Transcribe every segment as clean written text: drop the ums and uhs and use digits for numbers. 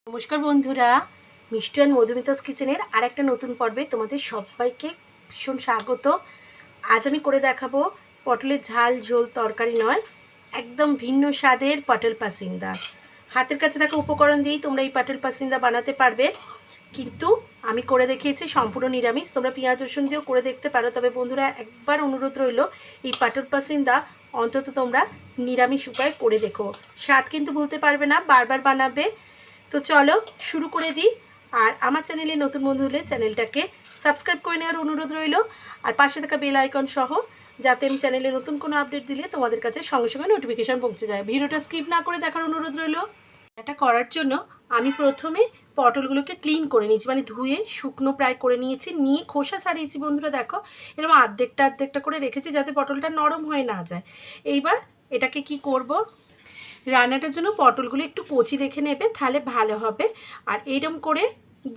নমস্কার বন্ধুরা, মিষ্টি অ্যান্ড মধুমিতাস কিচেনের আর একটা নতুন পর্বে তোমাদের সবাইকে ভীষণ স্বাগত। আজ আমি করে দেখাবো পটলের ঝাল ঝোল তরকারি নয়, একদম ভিন্ন স্বাদের পটল পাসিন্দা। হাতের কাছে থাকা উপকরণ দিয়েই তোমরা এই পটল পাসিন্দা বানাতে পারবে, কিন্তু আমি করে দেখিয়েছি সম্পূর্ণ নিরামিষ। তোমরা পেঁয়াজ রসুন দিয়েও করে দেখতে পারো, তবে বন্ধুরা একবার অনুরোধ রইল এই পটল পাসিন্দা অন্তত তোমরা নিরামিষ উপায় করে দেখো, স্বাদ কিন্তু ভুলতে পারবে না, বারবার বানাবে। তো চলো শুরু করে দিই। আর আমার চ্যানেলে নতুন বন্ধু হলে চ্যানেলটাকে সাবস্ক্রাইব করে নেওয়ার অনুরোধ রইল, আর পাশে থাকা বেল আইকন সহ, যাতে আমি চ্যানেলে নতুন কোনো আপডেট দিলে তোমাদের কাছে সঙ্গে সঙ্গে নোটিফিকেশান পৌঁছে যায়। ভিডিওটা স্কিপ না করে দেখার অনুরোধ রইল। এটা করার জন্য আমি প্রথমে পটলগুলোকে ক্লিন করে নিয়েছি, মানে ধুয়ে শুকনো প্রায় করে নিয়েছি, নিয়ে খোসা ছাড়িয়েছি। বন্ধুরা দেখো, এরকম আর্ধেকটা করে রেখেছি যাতে পটলটা নরম হয়ে না যায়। এইবার এটাকে কি করব, রান্নাটার জন্য পটলগুলো একটু কচি দেখে নেবে, তাহলে ভালো হবে। আর এইরকম করে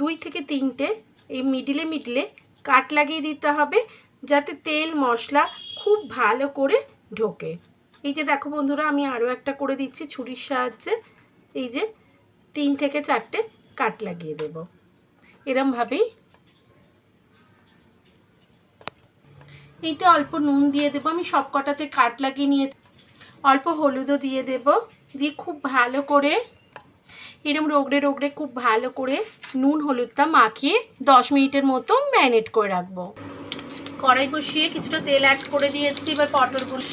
2 থেকে 3টে এই মিডিলে কাট লাগিয়ে দিতে হবে, যাতে তেল মশলা খুব ভালো করে ঢোকে। এই যে দেখো বন্ধুরা, আমি আরও একটা করে দিচ্ছি ছুরির সাহায্যে। এই যে 3 থেকে 4টে কাট লাগিয়ে দেব এরমভাবেই। এইতে অল্প নুন দিয়ে দেবো, আমি সব কটাতে কাট লাগিয়ে নিয়ে অল্প হলুদও দিয়ে দেব, দিয়ে খুব ভালো করে এরম রগড়ে খুব ভালো করে নুন হলুদটা মাখিয়ে 10 মিনিটের মতো ম্যারিনেট করে রাখবো। কড়াই বসিয়ে কিছুটা তেল অ্যাড করে দিয়েছি। এবার পটলগুলো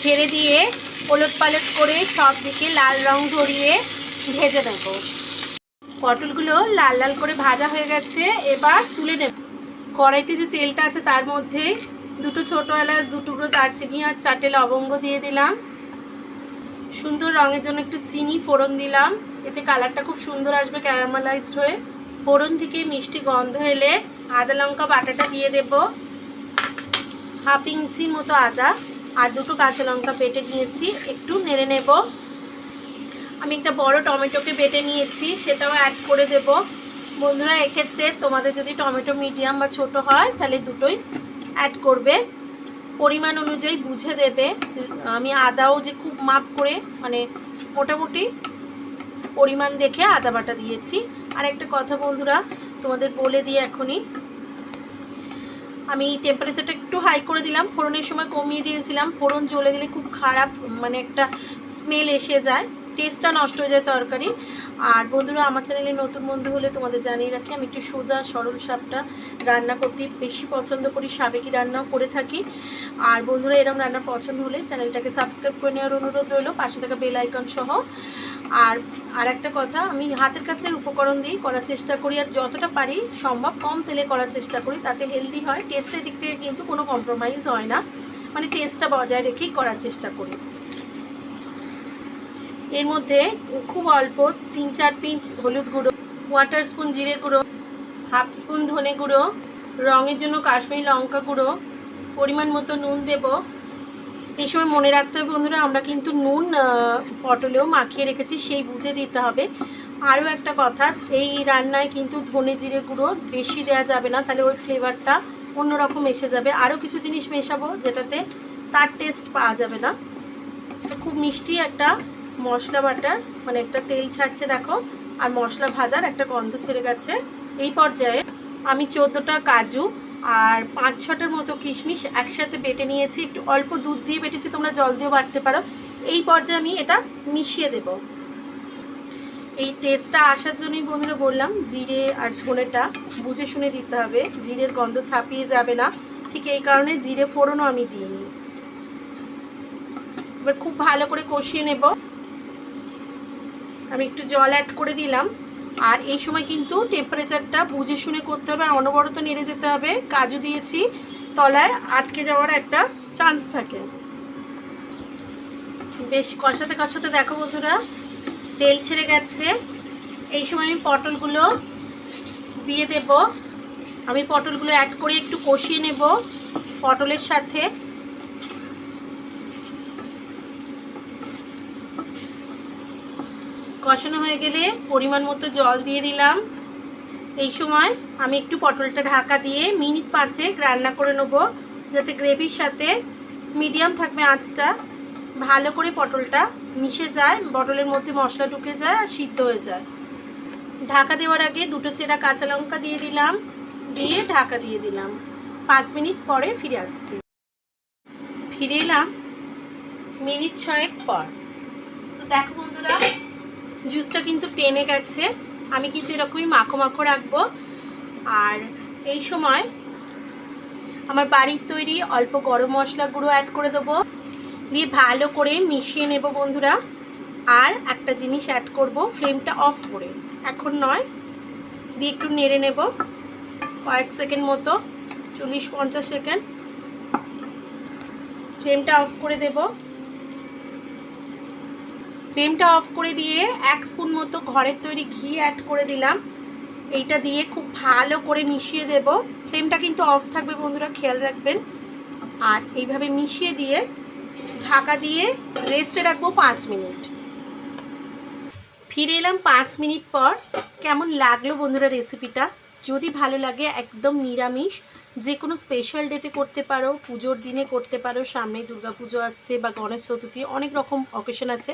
ছেড়ে দিয়ে ওলট পালট করে সব দিকে লাল রং ধরিয়ে ভেজে নেব। পটলগুলো লাল লাল করে ভাজা হয়ে গেছে, এবার তুলে নেব। কড়াইতে যে তেলটা আছে তার মধ্যে 2 ছোটো এলাচ, 2 টুকরো দারচিনি আর 4টে লবঙ্গ দিয়ে দিলাম। সুন্দর রঙের জন্য একটু চিনি ফোড়ন দিলাম, এতে কালারটা খুব সুন্দর আসবে ক্যারামেলাইজড হয়ে। ফোড়ন থেকে মিষ্টি গন্ধ এলে আদা লঙ্কা বাটাটা দিয়ে দেব, 1/2 ইঞ্চি মতো আদা আর 2টো কাঁচা লঙ্কা বেটে নিয়েছি, একটু নেড়ে নেব। আমি একটা বড় টমেটোকে বেটে নিয়েছি, সেটাও অ্যাড করে দেব। বন্ধুরা এক্ষেত্রে তোমাদের যদি টমেটো মিডিয়াম বা ছোট হয় তাহলে দুটোই অ্যাড করবে, পরিমাণ অনুযায়ী বুঝে দেবে। আমি আদাও যে খুব মাপ করে, মানে মোটামুটি পরিমাণ দেখে আদা বাটা দিয়েছি। আর একটা কথা বন্ধুরা তোমাদের বলে দিই এখনই, আমি টেম্পারেচারটা একটু হাই করে দিলাম, ফোড়নের সময় কমিয়ে দিয়েছিলাম। ফোড়ন জ্বলে গেলে খুব খারাপ, মানে একটা স্মেল এসে যায়, টেস্টটা নষ্ট হয়ে যায় তরকারি। আর বন্ধুরা আমার চ্যানেলে নতুন বন্ধু হলে তোমাদের জানিয়ে রাখি, আমি একটু সোজা সরল সাপটা রান্না করতে বেশি পছন্দ করি, সাবেকি রান্নাও করে থাকি। আর বন্ধুরা এরকম রান্না পছন্দ হলে চ্যানেলটাকে সাবস্ক্রাইব করে নেওয়ার অনুরোধ রইল, পাশে থাকা বেল আইকন সহ। আর একটা কথা, আমি হাতের কাছের উপকরণ দিয়ে করার চেষ্টা করি, আর যতটা পারি সম্ভব কম তেলে করার চেষ্টা করি, তাতে হেলদি হয়। টেস্টের দিক থেকে কিন্তু কোনো কম্প্রোমাইজ হয় না, মানে টেস্টটা বজায় রেখেই করার চেষ্টা করি। এর মধ্যে খুব অল্প 3-4 পিঞ্চ হলুদ গুঁড়ো, 1/4 স্পুন জিরে গুঁড়ো, 1/2 স্পুন ধনে গুঁড়ো, রঙের জন্য কাশ্মীরি লঙ্কা গুঁড়ো, পরিমাণ মতো নুন দেব। এই সময় মনে রাখতে হবে বন্ধুরা, আমরা কিন্তু নুন পটলেও মাখিয়ে রেখেছি, সেই বুঝে দিতে হবে। আরও একটা কথা, এই রান্নায় কিন্তু ধনে জিরে গুঁড়ো বেশি দেওয়া যাবে না, তাহলে ওই ফ্লেভারটা অন্যরকম এসে যাবে। আরও কিছু জিনিস মেশাবো যেটাতে তার টেস্ট পাওয়া যাবে না। খুব মিষ্টি একটা মশলা বাটার, মানে একটা তেল ছাড়ছে দেখো, আর মশলা ভাজার একটা গন্ধ ছেড়ে গেছে। এই পর্যায়ে আমি 14টা কাজু আর 5-6টার মতো কিশমিশ একসাথে বেটে নিয়েছি, একটু অল্প দুধ দিয়ে বেটেছি, তোমরা জল দিয়েও বাটতে পারো। এই পর্যায়ে আমি এটা মিশিয়ে দেব। এই টেস্টটা আসার জন্যই বন্ধুরা বললাম, জিরে আর ধনেটা বুঝে শুনে দিতে হবে, জিরের গন্ধ ছাপিয়ে যাবে না, ঠিক এই কারণে জিরে ফোড়নও আমি দিইনি। এবার খুব ভালো করে কষিয়ে নেব। আমি একটু জল অ্যাড করে দিলাম, আর এই সময় কিন্তু টেম্পারেচারটা বুঝে শুনে করতে হবে, আর অনবরত নেড়ে যেতে হবে। কাজু দিয়েছি, তলায় আটকে যাওয়ার একটা চান্স থাকে। বেশ কষাতে দেখো বন্ধুরা তেল ছেড়ে গেছে। এই সময় আমি পটলগুলো দিয়ে দেব। আমি পটলগুলো অ্যাড করে একটু কষিয়ে নেব পটলের সাথে। কষানো হয়ে গেলে পরিমাণ মতো জল দিয়ে দিলাম। এই সময় আমি একটু পটলটা ঢাকা দিয়ে মিনিট 5 রান্না করে নেব, যাতে গ্রেভির সাথে মিডিয়াম থাকবে আঁচটা, ভালো করে পটলটা মিশে যায়, পটলের মধ্যে মশলা ঢুকে যায় আর সিদ্ধ হয়ে যায়। ঢাকা দেওয়ার আগে 2টো চেরা কাঁচা লঙ্কা দিয়ে দিলাম, দিয়ে ঢাকা দিয়ে দিলাম। 5 মিনিট পরে ফিরে আসছি। ফিরে এলাম মিনিট 6 পর। তো দেখো বন্ধুরা, জুসটা কিন্তু টেনে গেছে। আমি কিন্তু এরকমই মাখো মাখো রাখবো। আর এই সময় আমার বাড়ির তৈরি অল্প গরম মশলা গুঁড়ো অ্যাড করে দেবো, দিয়ে ভালো করে মিশিয়ে নেব বন্ধুরা। আর একটা জিনিস অ্যাড করব, ফ্লেমটা অফ করে, এখন নয়, দিয়ে একটু নেড়ে নেব কয়েক সেকেন্ড মতো, 40-50 সেকেন্ড। ফ্লেমটা অফ করে দেব। ফ্লেমটা অফ করে দিয়ে 1 স্পুন মতো ঘরের তৈরি ঘি অ্যাড করে দিলাম। এইটা দিয়ে খুব ভালো করে মিশিয়ে দেব। ফ্লেমটা কিন্তু অফ থাকবে বন্ধুরা, খেয়াল রাখবেন। আর এইভাবে মিশিয়ে দিয়ে ঢাকা দিয়ে রেস্টে রাখবো 5 মিনিট। ফিরে এলাম 5 মিনিট পর। কেমন লাগলো বন্ধুরা রেসিপিটা? যদি ভালো লাগে, একদম নিরামিষ, যে কোনো স্পেশাল ডেতে করতে পারো, পুজোর দিনে করতে পারো, সামনে দুর্গাপুজো আসছে বা গণেশ চতুর্থী, অনেক রকম অকেশন আছে।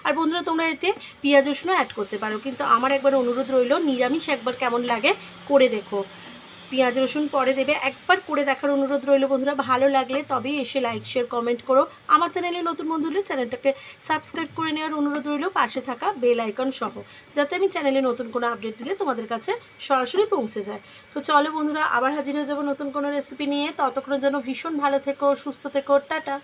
আর বন্ধুরা তোমরা এতে পেঁয়াজ রসুনও অ্যাড করতে পারো, কিন্তু আমার একবার অনুরোধ রইল, নিরামিষ একবার কেমন লাগে করে দেখো। পেঁয়াজ রসুন পরে দেবে, একবার করে দেখার অনুরোধ রইল বন্ধুরা। ভালো লাগলে তবেই এসে লাইক শেয়ার কমেন্ট করো। আমার চ্যানেলে নতুন বন্ধু হলে চ্যানেলটাকে সাবস্ক্রাইব করে নেওয়ার অনুরোধ রইল, পাশে থাকা বেল আইকন সহ, যাতে আমি চ্যানেলে নতুন কোনো আপডেট দিলে তোমাদের কাছে সরাসরি পৌঁছে যায়। তো চলো বন্ধুরা, আবার হাজির হয়ে যাবো নতুন কোনো রেসিপি নিয়ে। ততক্ষণের জন্য ভীষণ ভালো থেকো, সুস্থ থেকো, টাটা।